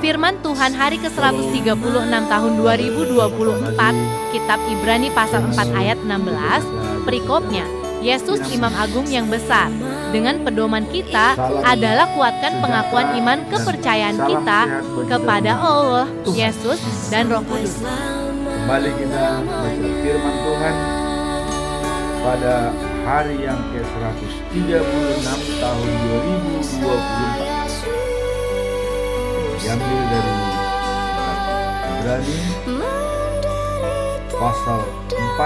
Firman Tuhan hari ke-136 tahun 2024, Kitab Ibrani pasal 4 ayat 16, perikopnya, Yesus Imam Agung yang besar. Dengan pedoman kita adalah kuatkan pengakuan iman kepercayaan kita kepada Allah, Yesus, dan Roh Kudus. Kembali kita baca firman Tuhan pada hari yang ke-136 tahun 2024. Diambil dari Ibrani pasal 4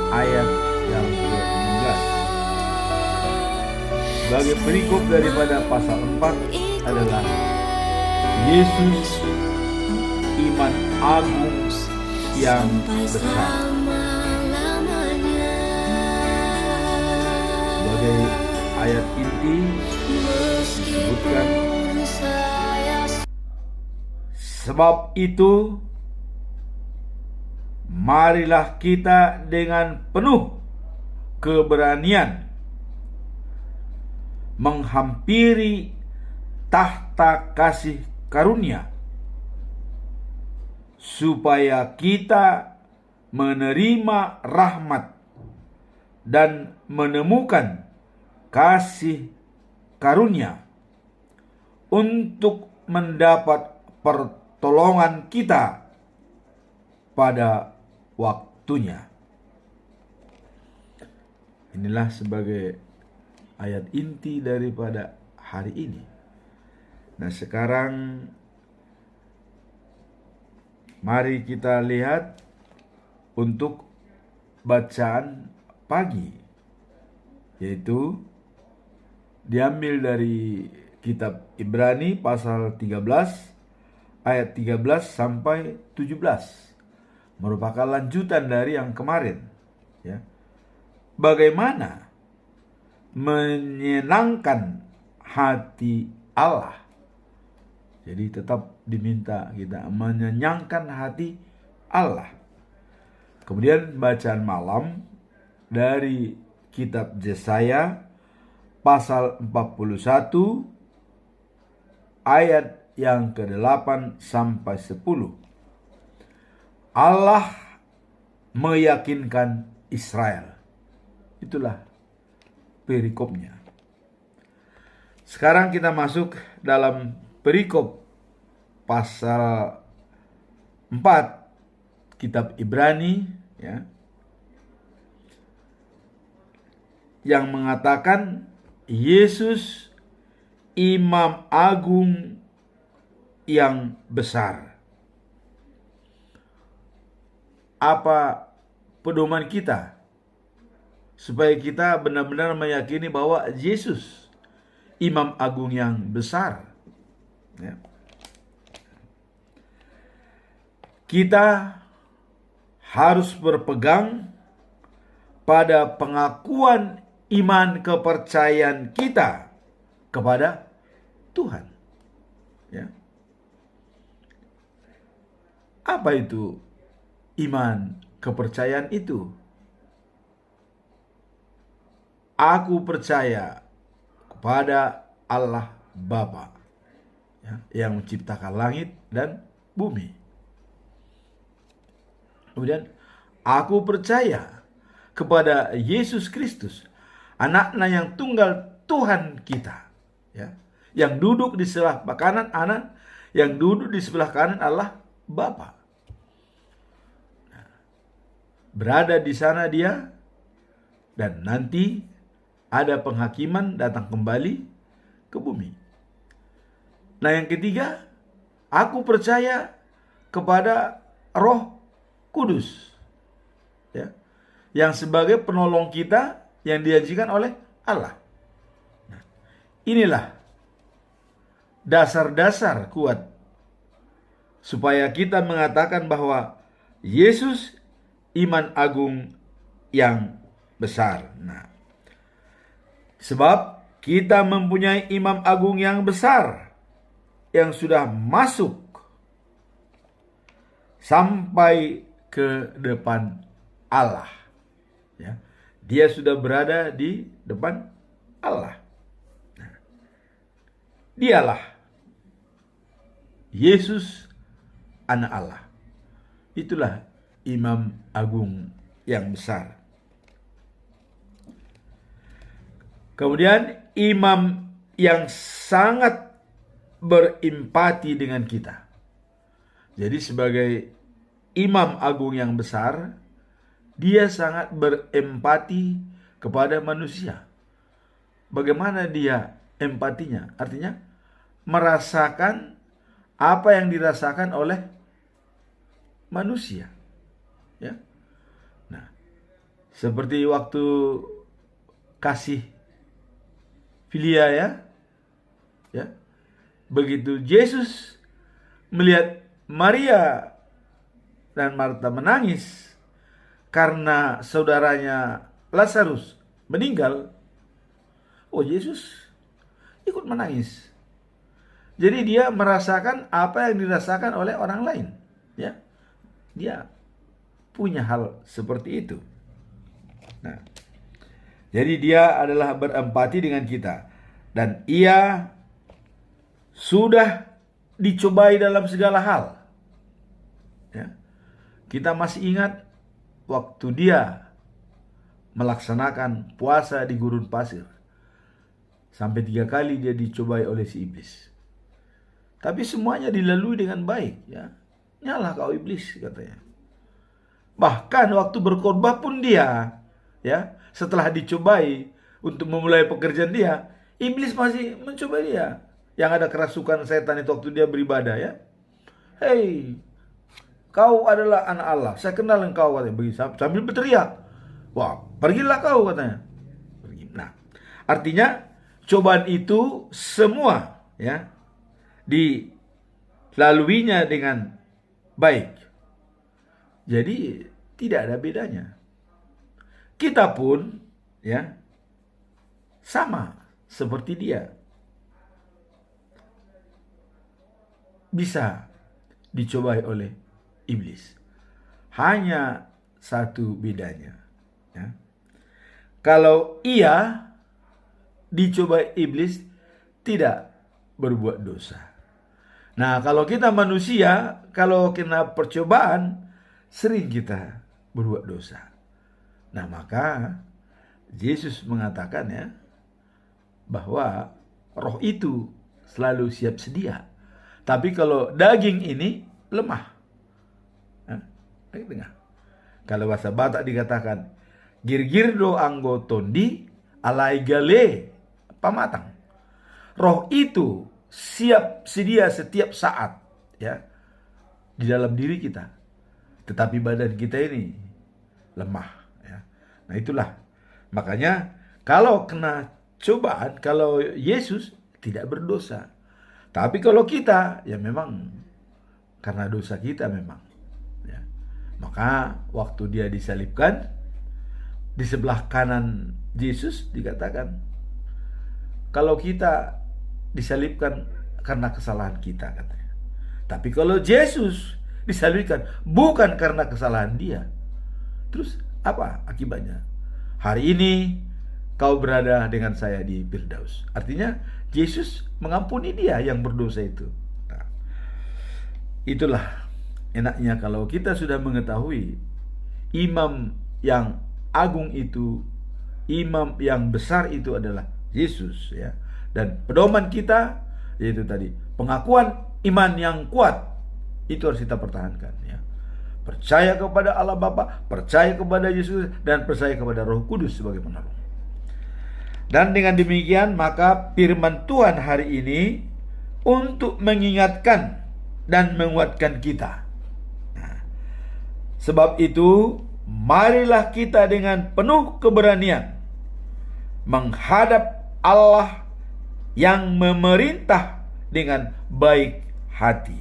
ayat yang ke-16. Sebagai perikop daripada pasal 4 adalah Yesus iman agung yang besar. Sebagai ayat inti disebutkan, sebab itu marilah kita dengan penuh keberanian menghampiri tahta kasih karunia, supaya kita menerima rahmat dan menemukan kasih karunia untuk mendapat pertolongan kita pada waktunya. Inilah sebagai ayat inti daripada hari ini. Nah, sekarang mari kita lihat untuk bacaan pagi, yaitu diambil dari kitab Ibrani pasal 13 ayat 13 sampai 17. Merupakan lanjutan dari yang kemarin, ya. Bagaimana menyenangkan hati Allah. Jadi tetap diminta kita menyenangkan hati Allah. Kemudian bacaan malam dari kitab Yesaya pasal 41 ayat yang ke-8 sampai 10. Allah meyakinkan Israel. Itulah perikopnya. Sekarang kita masuk dalam perikop pasal 4 kitab Ibrani, ya, yang mengatakan Yesus Imam Agung yang besar. Apa pedoman kita supaya kita benar-benar meyakini bahwa Yesus Imam Agung yang besar, ya. Kita harus berpegang pada pengakuan iman kepercayaan kita kepada Tuhan, ya. Apa itu iman kepercayaan itu? Aku percaya kepada Allah Bapa, ya, yang menciptakan langit dan bumi. Kemudian aku percaya kepada Yesus Kristus, anaknya yang tunggal Tuhan kita, ya, yang duduk di sebelah kanan Allah, yang duduk di sebelah kanan Allah Bapa. Nah, berada di sana dia, dan nanti ada penghakiman datang kembali ke bumi. Nah, yang ketiga, aku percaya kepada Roh Kudus, ya, yang sebagai penolong kita yang dijanjikan oleh Allah. Nah, inilah dasar-dasar kuat supaya kita mengatakan bahwa Yesus iman agung yang besar. Nah, sebab kita mempunyai imam agung yang besar yang sudah masuk sampai ke depan Allah, ya. Dia sudah berada di depan Allah. Nah, dialah Yesus anak Allah. Itulah imam agung yang besar. Kemudian imam yang sangat berempati dengan kita. Jadi sebagai imam agung yang besar, dia sangat berempati kepada manusia. Bagaimana dia empatinya? Artinya merasakan apa yang dirasakan oleh manusia. Ya. Nah, seperti waktu kasih filia ya. Begitu Yesus melihat Maria dan Marta menangis karena saudaranya Lazarus meninggal, Yesus ikut menangis. Jadi dia merasakan apa yang dirasakan oleh orang lain, ya. Dia punya hal seperti itu. Nah, jadi dia adalah berempati dengan kita, dan ia sudah dicobai dalam segala hal. Ya. Kita masih ingat waktu dia melaksanakan puasa di gurun pasir. Sampai 3 kali dia dicobai oleh si iblis. Tapi semuanya dilalui dengan baik. Ya. Nyalah kau iblis, katanya. Bahkan waktu berkhotbah pun dia, ya, setelah dicobai untuk memulai pekerjaan dia, iblis masih mencobai dia. Yang ada kerasukan setan itu waktu dia beribadah, ya. Hei, kau adalah anak Allah. Saya kenal engkau, katanya. Begitu, sambil berteriak. Wah, pergilah kau, katanya. Pergi. Nah, artinya cobaan itu semua, ya, dilaluinya dengan baik. Jadi tidak ada bedanya. Kita pun, ya, sama seperti dia. Bisa dicobai oleh iblis. Hanya satu bedanya, ya. Kalau ia dicobai iblis, tidak berbuat dosa. Nah, kalau kita manusia, kalau kena percobaan, sering kita berbuat dosa. Nah, maka Yesus mengatakan, ya, bahwa roh itu selalu siap sedia. Tapi kalau daging ini lemah. Kalau bahasa Batak dikatakan, girgirdo anggo tondi alai gale pamatang. Roh itu siap sedia setiap saat, ya, di dalam diri kita. Tetapi badan kita ini lemah, ya. Nah, itulah. Makanya kalau kena cobaan, kalau Yesus tidak berdosa. Tapi kalau kita, ya memang karena dosa kita memang, ya. Maka waktu dia disalibkan, di sebelah kanan Yesus dikatakan, kalau kita disalibkan karena kesalahan kita, katanya. Tapi kalau Yesus disalibkan bukan karena kesalahan dia, terus apa akibatnya? Hari ini kau berada dengan saya di Firdaus. Artinya Yesus mengampuni dia yang berdosa itu. Nah, itulah enaknya kalau kita sudah mengetahui imam yang agung itu, imam yang besar itu adalah Yesus, ya. Dan pedoman kita yaitu tadi pengakuan iman yang kuat, itu harus kita pertahankan, ya. Percaya kepada Allah Bapa, percaya kepada Yesus, dan percaya kepada Roh Kudus sebagai penolong. Dan dengan demikian maka firman Tuhan hari ini untuk mengingatkan dan menguatkan kita. Nah, sebab itu marilah kita dengan penuh keberanian menghadap Allah yang memerintah dengan baik hati.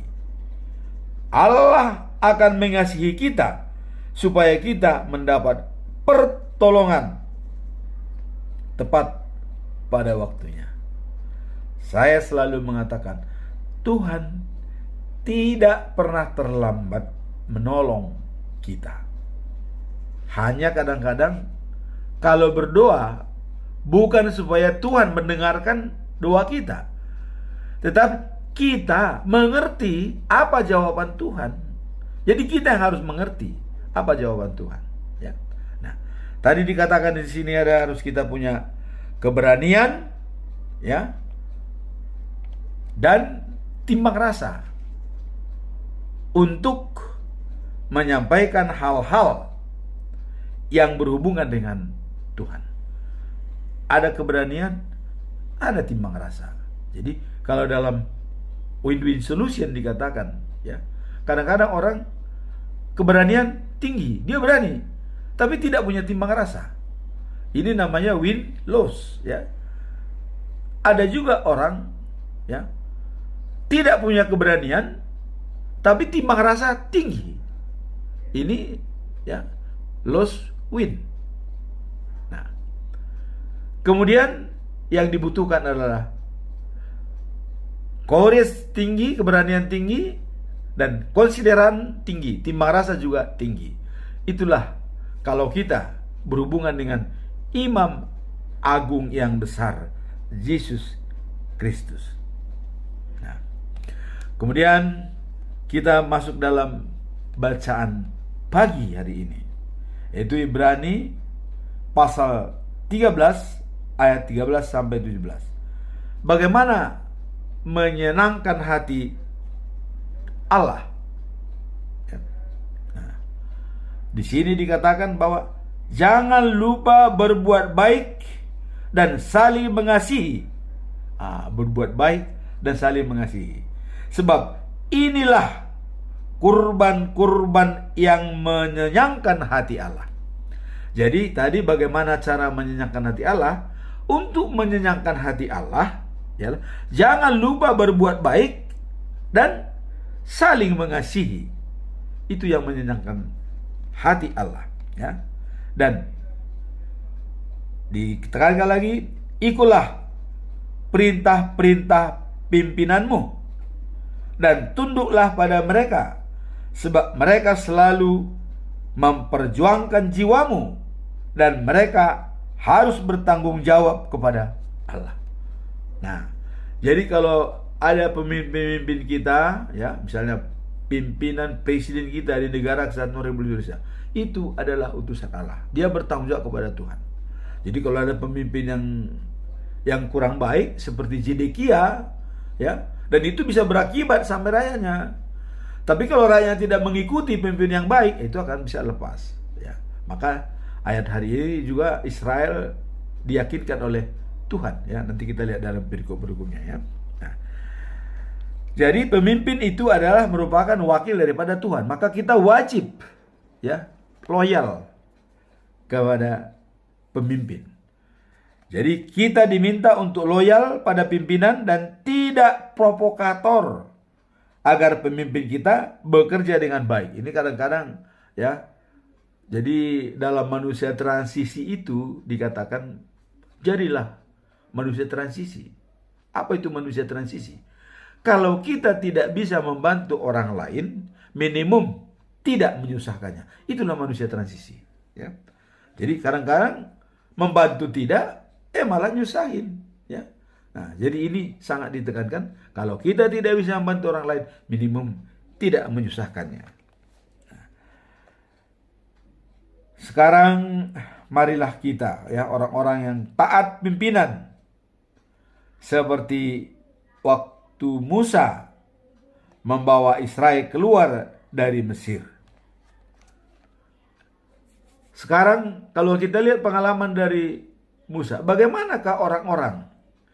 Allah akan mengasihi kita supaya kita mendapat pertolongan tepat pada waktunya. Saya selalu mengatakan, Tuhan tidak pernah terlambat menolong kita. Hanya kadang-kadang kalau berdoa bukan supaya Tuhan mendengarkan doa kita, tetapi kita mengerti apa jawaban Tuhan. Jadi kita yang harus mengerti apa jawaban Tuhan. Ya. Nah, tadi dikatakan di sini harus kita punya keberanian, ya, dan timbang rasa untuk menyampaikan hal-hal yang berhubungan dengan Tuhan. Ada keberanian, ada timbang rasa. Jadi kalau dalam win-win solution dikatakan, ya, kadang-kadang orang keberanian tinggi, dia berani, tapi tidak punya timbang rasa. Ini namanya win-loss, ya. Ada juga orang, ya, tidak punya keberanian, tapi timbang rasa tinggi. Ini, ya, loss win. Nah, kemudian yang dibutuhkan adalah courage tinggi, keberanian tinggi, dan konsideran tinggi, timbang rasa juga tinggi. Itulah kalau kita berhubungan dengan Imam Agung yang besar, Yesus Kristus. Nah, kemudian kita masuk dalam bacaan pagi hari ini, yaitu Ibrani pasal 13 ayat 13 sampai 17. Bagaimana menyenangkan hati Allah. Nah, di sini dikatakan bahwa jangan lupa berbuat baik dan saling mengasihi. Berbuat baik dan saling mengasihi. Sebab inilah kurban-kurban yang menyenangkan hati Allah. Jadi tadi bagaimana cara menyenangkan hati Allah? Untuk menyenangkan hati Allah, ya, jangan lupa berbuat baik dan saling mengasihi. Itu yang menyenangkan hati Allah, ya. Dan ditekankan lagi, ikutlah perintah-perintah pimpinanmu dan tunduklah pada mereka, sebab mereka selalu memperjuangkan jiwamu dan mereka harus bertanggung jawab kepada Allah. Nah, jadi kalau ada pemimpin-pemimpin kita, ya, misalnya pimpinan presiden kita di negara Kesatuan Republik Indonesia, itu adalah utusan Allah. Dia bertanggung jawab kepada Tuhan. Jadi kalau ada pemimpin yang kurang baik seperti Zedekia, ya, dan itu bisa berakibat sampai rakyatnya. Tapi kalau rakyatnya tidak mengikuti pemimpin yang baik, itu akan bisa lepas, ya. Maka ayat hari ini juga Israel diyakinkan oleh Tuhan, ya. Nanti kita lihat dalam perikop berikutnya, ya. Nah, jadi pemimpin itu adalah merupakan wakil daripada Tuhan. Maka kita wajib, ya, loyal kepada pemimpin. Jadi kita diminta untuk loyal pada pimpinan dan tidak provokator, agar pemimpin kita bekerja dengan baik. Ini kadang-kadang, ya. Jadi dalam manusia transisi itu dikatakan jadilah manusia transisi. Apa itu manusia transisi? Kalau kita tidak bisa membantu orang lain, minimum tidak menyusahkannya. Itulah manusia transisi, ya. Jadi kadang-kadang membantu tidak, malah nyusahin, ya. Nah, jadi ini sangat ditekankan, kalau kita tidak bisa membantu orang lain, minimum tidak menyusahkannya. Nah, sekarang marilah kita, ya, orang-orang yang taat pimpinan, seperti waktu Musa membawa Israel keluar dari Mesir. Sekarang kalau kita lihat pengalaman dari Musa, bagaimanakah orang-orang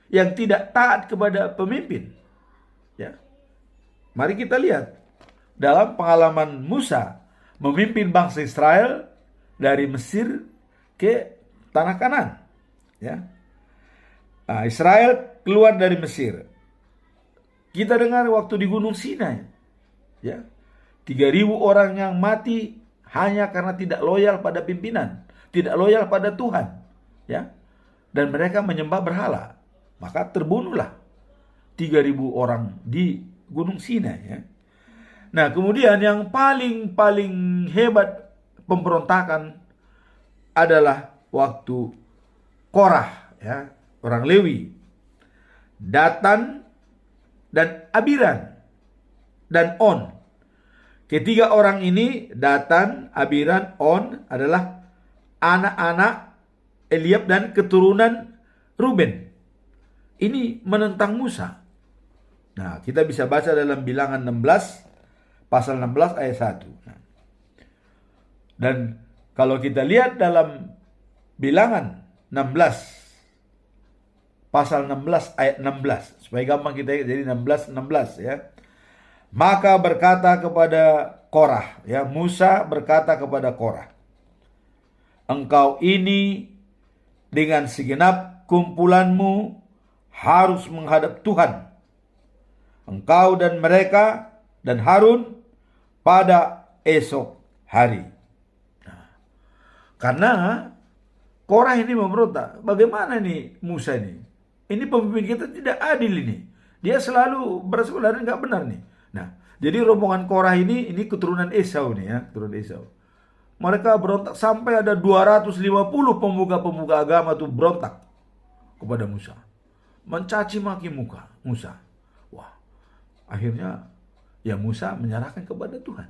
yang tidak taat kepada pemimpin, ya? Mari kita lihat dalam pengalaman Musa memimpin bangsa Israel dari Mesir ke tanah Kanaan, ya. Nah, Israel keluar dari Mesir. Kita dengar waktu di Gunung Sinai, ya, 3.000 orang yang mati hanya karena tidak loyal pada pimpinan, tidak loyal pada Tuhan, ya, dan mereka menyembah berhala. Maka terbunuhlah 3.000 orang di Gunung Sinai, ya. Nah, kemudian yang paling hebat pemberontakan adalah waktu Korah, ya, orang Lewi, Datan, dan Abiram dan On. Ketiga orang ini, Datan, Abiram, On, adalah anak-anak Eliab dan keturunan Ruben. Ini menentang Musa. Nah, kita bisa baca dalam Bilangan 16, pasal 16 ayat 1. Dan kalau kita lihat dalam Bilangan 16, pasal 16 ayat 16, supaya gampang kita ingat, jadi 16 ya. Maka berkata kepada Korah, ya, Musa berkata kepada Korah, engkau ini dengan segenap kumpulanmu harus menghadap Tuhan, engkau dan mereka dan Harun pada esok hari. Nah, karena Korah ini memberontak, bagaimana nih Musa ini? Ini pemimpin kita tidak adil ini. Dia selalu bersekolah dan nggak benar nih. Nah, jadi rombongan Korah ini keturunan Esau nih ya, keturunan Esau. Mereka berontak sampai ada 250 pemuka-pemuka agama tuh berontak kepada Musa. Mencaci maki Musa. Wah, akhirnya ya Musa menyerahkan kepada Tuhan.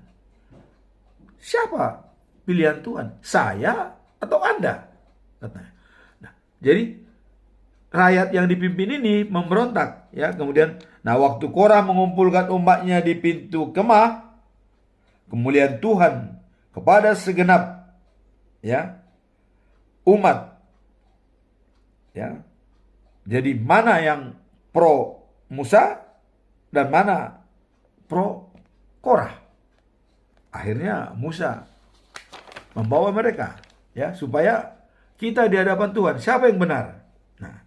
Siapa pilihan Tuhan? Saya atau Anda? Katanya. Nah, jadi rakyat yang dipimpin ini memberontak ya. Kemudian waktu Korah mengumpulkan umatnya di pintu kemah, kemuliaan Tuhan kepada segenap ya umat ya. Jadi mana yang pro Musa dan mana pro Korah? Akhirnya Musa membawa mereka ya supaya kita di hadapan Tuhan, siapa yang benar? Nah,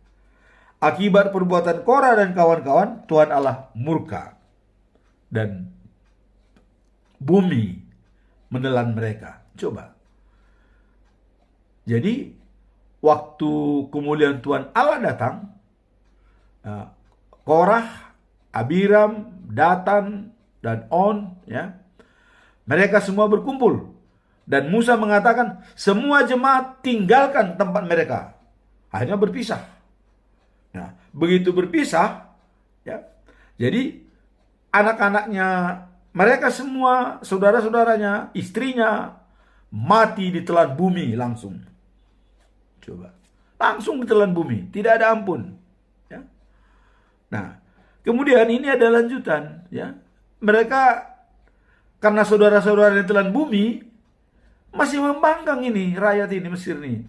akibat perbuatan Korah dan kawan-kawan, Tuhan Allah murka dan bumi menelan mereka. Coba. Jadi waktu kemuliaan Tuhan Allah datang, Korah, Abiram, Datan, dan On, ya, mereka semua berkumpul. Dan Musa mengatakan, semua jemaat tinggalkan tempat mereka. Akhirnya berpisah. Nah, begitu berpisah, ya, jadi anak-anaknya, mereka semua, saudara-saudaranya, istrinya, mati ditelan bumi langsung. Coba. Langsung ditelan bumi. Tidak ada ampun. Ya. Nah, kemudian ini ada lanjutan. Ya. Mereka, karena saudara-saudara ditelan bumi, masih membangkang ini, rakyat ini, Mesir ini.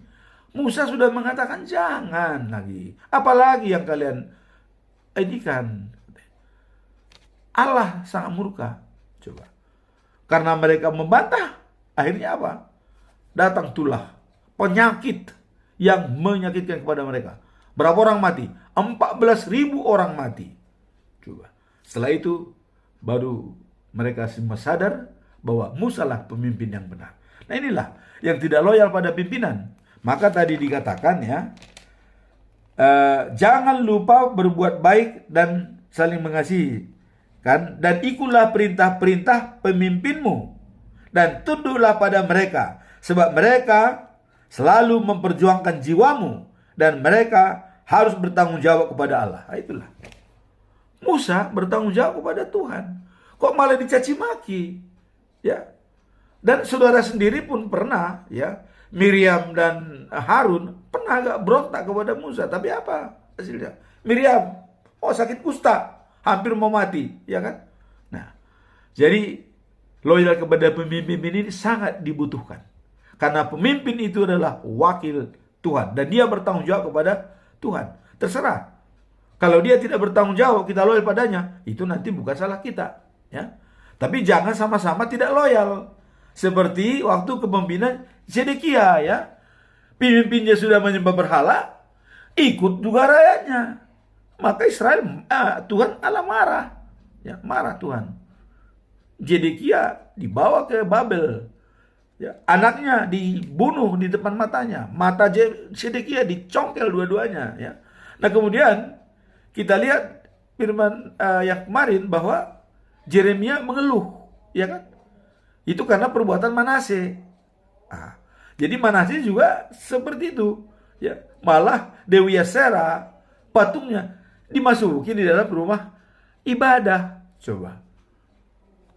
Musa sudah mengatakan, jangan lagi. Apalagi yang kalian edikan. Allah sangat murka. Coba. Karena mereka membantah, akhirnya apa? Datang tulah penyakit yang menyakitkan kepada mereka. Berapa orang mati? 14.000 orang mati. Coba. Setelah itu baru mereka semua sadar bahwa Musa lah pemimpin yang benar. Nah, inilah yang tidak loyal pada pimpinan. Maka tadi dikatakan ya, jangan lupa berbuat baik dan saling mengasihi. Kan? Dan ikutlah perintah-perintah pemimpinmu. Dan tunduklah pada mereka. Sebab mereka selalu memperjuangkan jiwamu. Dan mereka harus bertanggung jawab kepada Allah. Nah, itulah. Musa bertanggung jawab kepada Tuhan. Kok malah dicaci maki? Ya. Dan saudara sendiri pun pernah, ya, Miriam dan Harun pernah agak berontak kepada Musa. Tapi apa hasilnya? Miriam, sakit kusta, hampir mau mati, ya kan? Nah, jadi loyal kepada pemimpin ini sangat dibutuhkan. Karena pemimpin itu adalah wakil Tuhan. Dan dia bertanggung jawab kepada Tuhan. Terserah. Kalau dia tidak bertanggung jawab, kita loyal padanya, itu nanti bukan salah kita. Ya. Tapi jangan sama-sama tidak loyal. Seperti waktu kepemimpinan Zedekia, ya. Pemimpinnya sudah menyembah berhala, ikut juga rakyatnya. Maka Israel, Tuhan Allah marah. Ya, marah Tuhan. Zedekia dibawa ke Babel. Ya, anaknya dibunuh di depan matanya. Mata Zedekia dicongkel dua-duanya. Ya. Nah, kemudian kita lihat firman yang kemarin bahwa Yeremia mengeluh, ya kan? Itu karena perbuatan Manase. Jadi Manase juga seperti itu, ya. Malah Dewi Yesera patungnya dimasuki di dalam rumah ibadah. Coba.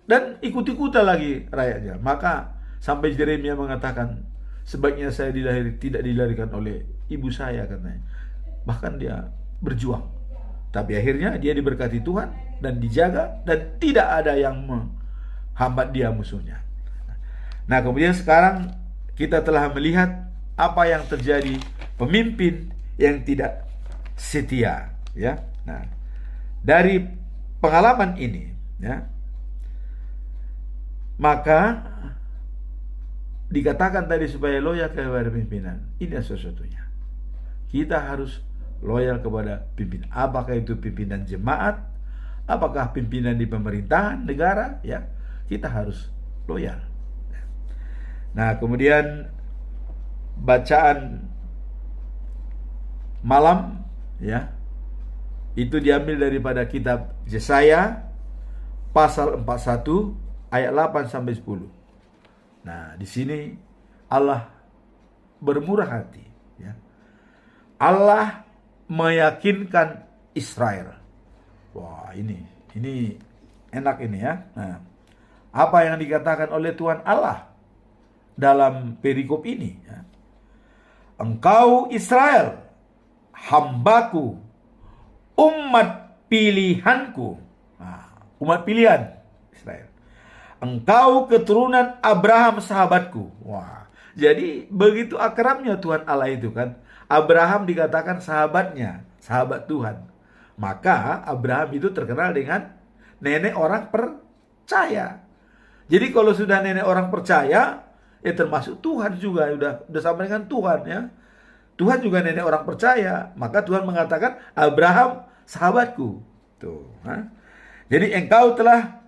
Dan ikut-ikutan lagi rakyatnya. Maka sampai Yeremia mengatakan, sebaiknya saya tidak dilahirkan oleh ibu saya, katanya. Bahkan dia berjuang. Tapi akhirnya dia diberkati Tuhan dan dijaga, dan tidak ada yang menghambat dia musuhnya. Nah, kemudian sekarang kita telah melihat apa yang terjadi, pemimpin yang tidak setia, ya. Nah, dari pengalaman ini, ya, maka dikatakan tadi supaya loyal kepada pimpinan. Ini sesuatunya. Kita harus loyal kepada pimpinan. Apakah itu pimpinan jemaat, apakah pimpinan di pemerintahan negara, ya, kita harus loyal. Nah, kemudian bacaan malam, ya, itu diambil daripada kitab Yesaya pasal 41 ayat 8 sampai 10. Nah, di sini Allah bermurah hati, ya. Allah meyakinkan Israel. Wah, ini enak ini, ya. Nah, apa yang dikatakan oleh Tuhan Allah dalam perikop ini, ya. Engkau Israel, hambaku, umat pilihanku. Nah, umat pilihan Israel. Engkau keturunan Abraham sahabatku. Wah, jadi begitu akrabnya Tuhan Allah itu kan. Abraham dikatakan sahabatnya, sahabat Tuhan. Maka Abraham itu terkenal dengan nenek orang percaya. Jadi kalau sudah nenek orang percaya, ya termasuk Tuhan juga, udah sama dengan Tuhan, ya. Tuhan juga nenek orang percaya. Maka Tuhan mengatakan Abraham sahabatku. Tuh, ha? Jadi engkau telah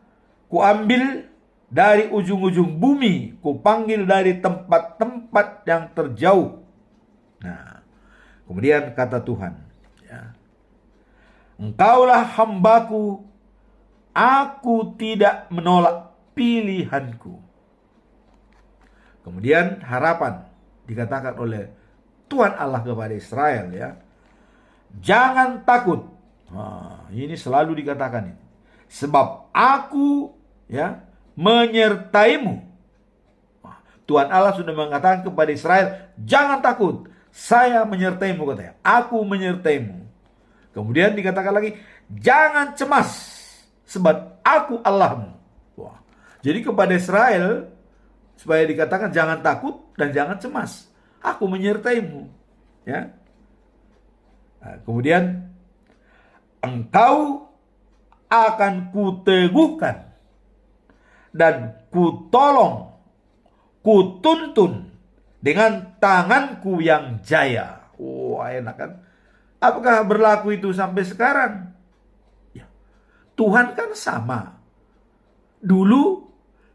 kuambil dari ujung-ujung bumi, kupanggil dari tempat-tempat yang terjauh. Nah, kemudian kata Tuhan, ya, engkaulah hambaku, aku tidak menolak pilihanku. Kemudian harapan dikatakan oleh Tuhan Allah kepada Israel, ya, jangan takut. Nah, ini selalu dikatakan ini. Sebab aku, ya, menyertaimu. Nah, Tuhan Allah sudah mengatakan kepada Israel, jangan takut, saya menyertaimu, katanya. Aku menyertaimu. Kemudian dikatakan lagi, jangan cemas, sebab aku Allahmu. Wah, jadi kepada Israel supaya dikatakan jangan takut dan jangan cemas, aku menyertaimu, ya. Nah, kemudian engkau akan kuteguhkan dan kutolong, kutuntun dengan tanganku yang jaya. Wah, enak kan? Apakah berlaku itu sampai sekarang? Ya, Tuhan kan sama. Dulu,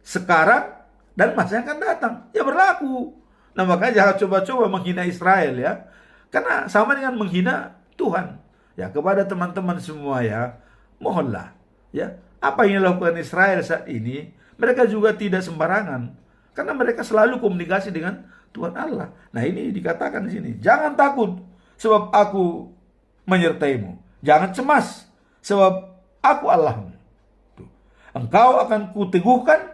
sekarang, dan masa yang akan datang. Ya berlaku. Nah, makanya jangan coba-coba menghina Israel, ya. Karena sama dengan menghina Tuhan. Ya, kepada teman-teman semua, ya, mohonlah, ya, apa yang dilakukan Israel saat ini, mereka juga tidak sembarangan. Karena mereka selalu komunikasi dengan Tuhan Allah. Nah, ini dikatakan di sini, jangan takut, sebab aku menyertaimu. Jangan cemas, sebab aku Allahmu. Tuh. Engkau akan kuteguhkan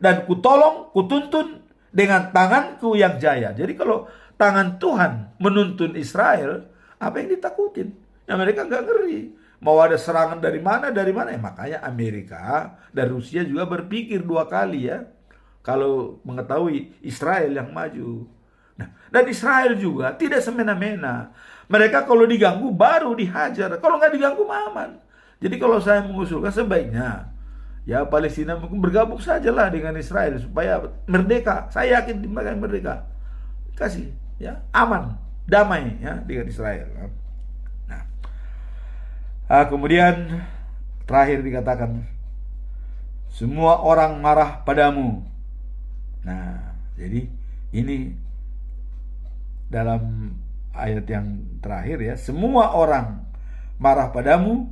dan kutolong, kutuntun dengan tanganku yang jaya. Jadi kalau tangan Tuhan menuntun Israel, apa yang ditakutin? Ya, mereka nggak ngeri. Mau ada serangan dari mana. Ya, makanya Amerika dan Rusia juga berpikir dua kali, ya, kalau mengetahui Israel yang maju. Nah, dan Israel juga tidak semena-mena. Mereka kalau diganggu baru dihajar. Kalau nggak diganggu aman. Jadi kalau saya mengusulkan sebaiknya, ya, Palestina mungkin bergabung sajalah dengan Israel supaya merdeka. Saya yakin mereka merdeka. Kasih, ya, aman, damai, ya, dengan Israel. Nah, kemudian terakhir dikatakan, semua orang marah padamu. Nah, jadi ini dalam ayat yang terakhir, ya, semua orang marah padamu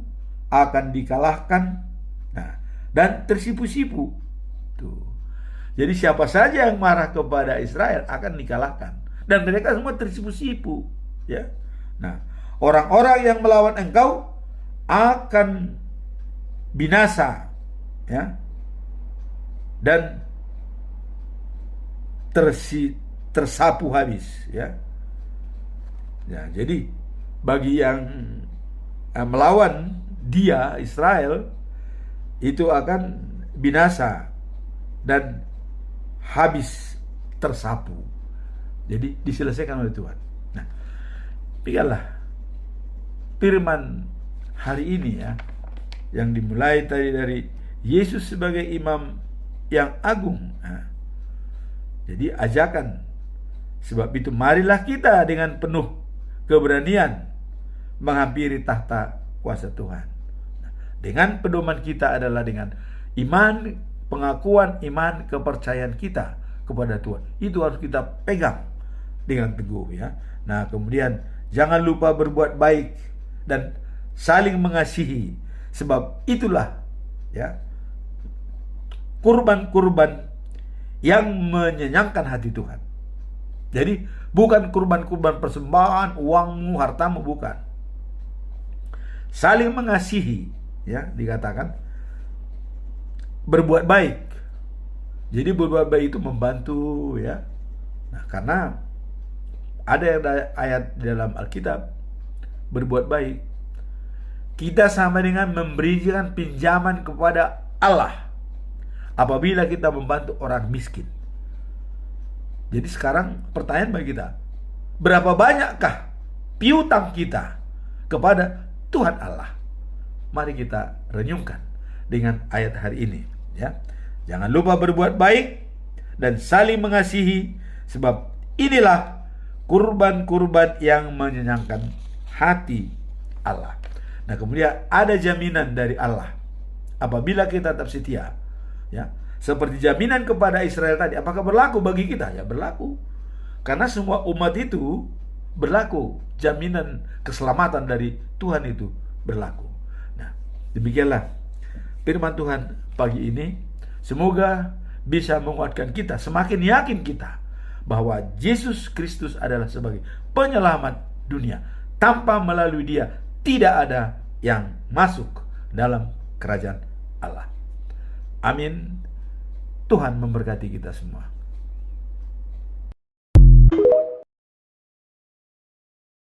akan dikalahkan, nah, dan tersipu-sipu. Tuh. Jadi siapa saja yang marah kepada Israel akan dikalahkan, dan mereka semua tersipu-sipu, ya. Nah, orang-orang yang melawan engkau akan binasa, ya, dan tersapu habis, ya. Ya, jadi bagi yang melawan dia, Israel, itu akan binasa dan habis, tersapu. Jadi diselesaikan oleh Tuhan. Nah, pikirlah firman hari ini, ya, yang dimulai tadi dari Yesus sebagai imam yang agung. Nah, jadi ajakan, sebab itu marilah kita dengan penuh keberanian menghampiri tahta kuasa Tuhan. Dengan pedoman kita adalah dengan iman, pengakuan iman, kepercayaan kita kepada Tuhan. Itu harus kita pegang dengan teguh, ya. Nah, kemudian jangan lupa berbuat baik dan saling mengasihi, sebab itulah, ya, kurban-kurban yang menyenangkan hati Tuhan. Jadi bukan kurban-kurban persembahan, uangmu, hartamu, bukan. Saling mengasihi, ya, dikatakan berbuat baik. Jadi berbuat baik itu membantu, ya. Nah, karena ada ayat dalam Alkitab, berbuat baik kita sama dengan memberikan pinjaman kepada Allah apabila kita membantu orang miskin. Jadi sekarang pertanyaan bagi kita, berapa banyakkah piutang kita kepada Tuhan Allah? Mari kita renungkan dengan ayat hari ini, ya. Jangan lupa berbuat baik dan saling mengasihi, sebab inilah kurban-kurban yang menyenangkan hati Allah. Nah, kemudian ada jaminan dari Allah apabila kita tetap setia, ya. Seperti jaminan kepada Israel tadi, apakah berlaku bagi kita? Ya, berlaku. Karena semua umat itu berlaku. Jaminan keselamatan dari Tuhan itu berlaku. Nah, demikianlah firman Tuhan pagi ini. Semoga bisa menguatkan kita, semakin yakin kita bahwa Yesus Kristus adalah sebagai penyelamat dunia. Tanpa melalui Dia tidak ada yang masuk dalam kerajaan Allah. Amin. Tuhan memberkati kita semua.